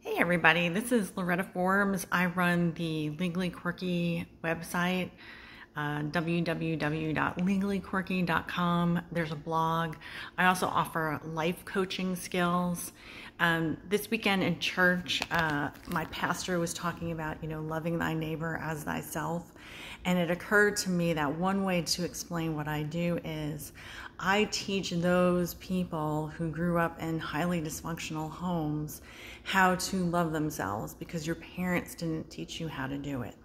Hey everybody, this is Loretta Forbes. I run the Legally Quirky website, www.legallyquirky.com. There's a blog. I also offer life coaching skills. This weekend in church, my pastor was talking about, loving thy neighbor as thyself. And it occurred to me that one way to explain what I do is I teach those people who grew up in highly dysfunctional homes how to love themselves because your parents didn't teach you how to do it.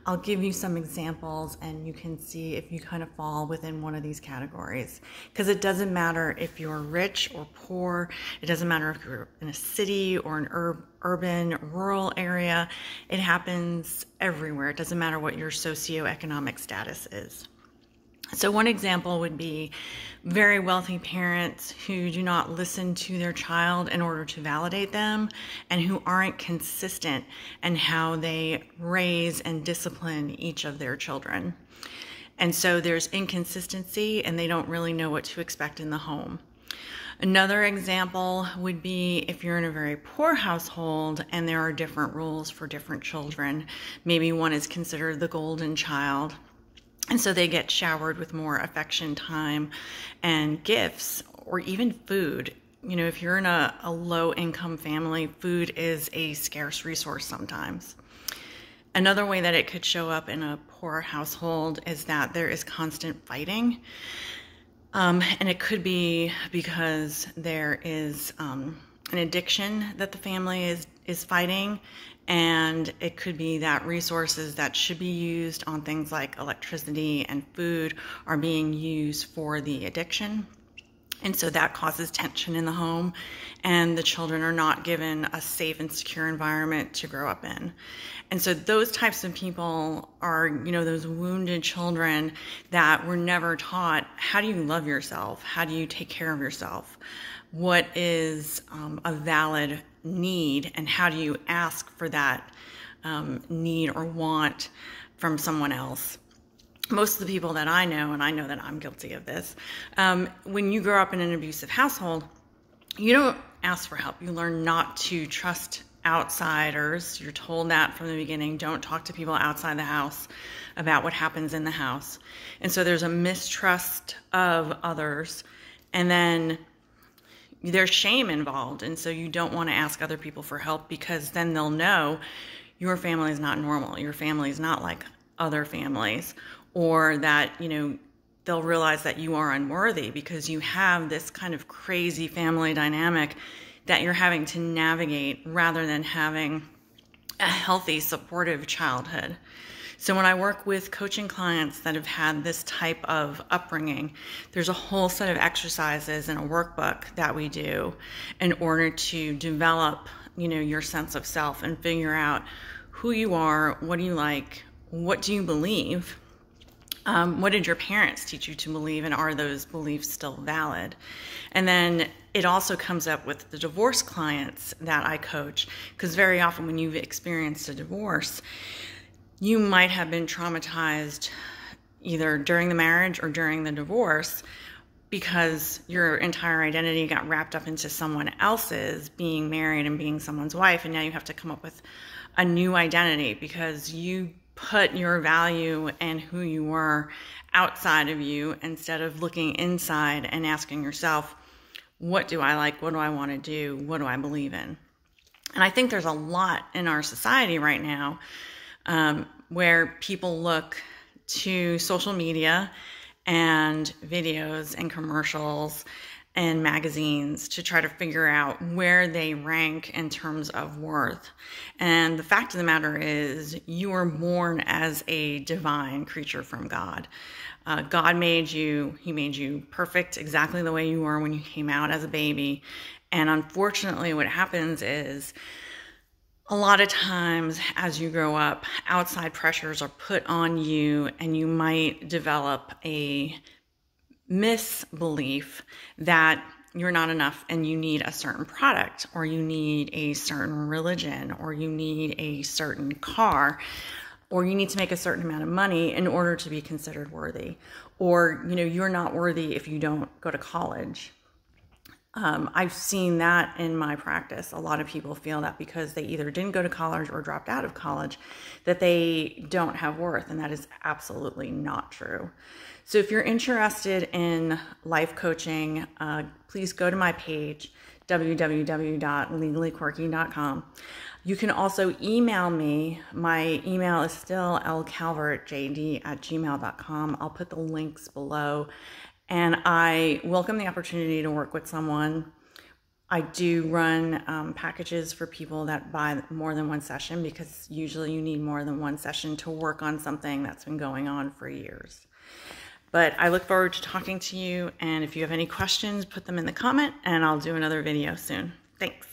I'll give you some examples and you can see if you kind of fall within one of these categories. Because it doesn't matter if you're rich or poor. It doesn't matter if you're in a city or an urban, rural area. It happens everywhere. It doesn't matter what your socioeconomic status is. So one example would be very wealthy parents who do not listen to their child in order to validate them and who aren't consistent in how they raise and discipline each of their children. And so there's inconsistency and they don't really know what to expect in the home. Another example would be if you're in a very poor household and there are different rules for different children. Maybe one is considered the golden child. And so they get showered with more affection, time, and gifts, or even food. If you're in a low-income family, food is a scarce resource sometimes. Another way that it could show up in a poor household is that there is constant fighting. And it could be because there is an addiction that the family is fighting. And it could be that resources that should be used on things like electricity and food are being used for the addiction. And so that causes tension in the home, and the children are not given a safe and secure environment to grow up in. And so those types of people are, those wounded children that were never taught, how do you love yourself? How do you take care of yourself? What is a valid need, and how do you ask for that need or want from someone else? Most of the people that I know, and I know that I'm guilty of this, when you grow up in an abusive household, you don't ask for help. You learn not to trust outsiders. You're told that from the beginning. Don't talk to people outside the house about what happens in the house. And so there's a mistrust of others, and then there's shame involved. And so you don't want to ask other people for help because then they'll know your family is not normal. Your family is not like other families, or that, they'll realize that you are unworthy because you have this kind of crazy family dynamic that you're having to navigate rather than having a healthy, supportive childhood. So when I work with coaching clients that have had this type of upbringing, there's a whole set of exercises and a workbook that we do in order to develop, your sense of self and figure out who you are, what do you like, what do you believe, what did your parents teach you to believe, and are those beliefs still valid? And then it also comes up with the divorce clients that I coach, because very often when you've experienced a divorce, you might have been traumatized either during the marriage or during the divorce because your entire identity got wrapped up into someone else's being married and being someone's wife, and now you have to come up with a new identity because you put your value and who you were outside of you instead of looking inside and asking yourself, what do I like? What do I want to do? What do I believe in? And I think there's a lot in our society right now where people look to social media and videos and commercials and magazines to try to figure out where they rank in terms of worth. And the fact of the matter is, you were born as a divine creature from God. God made you, He made you perfect exactly the way you were when you came out as a baby. And unfortunately, what happens is, a lot of times as you grow up, outside pressures are put on you and you might develop a misbelief that you're not enough and you need a certain product, or you need a certain religion, or you need a certain car, or you need to make a certain amount of money in order to be considered worthy, or you're not worthy if you don't go to college. I've seen that in my practice. A lot of people feel that because they either didn't go to college or dropped out of college, that they don't have worth, and that is absolutely not true. So if you're interested in life coaching, please go to my page, www.legallyquirky.com. You can also email me. My email is still lcalvertjd@gmail.com. I'll put the links below. And I welcome the opportunity to work with someone. I do run packages for people that buy more than one session, because usually you need more than one session to work on something that's been going on for years. But I look forward to talking to you, and if you have any questions, put them in the comment and I'll do another video soon. Thanks.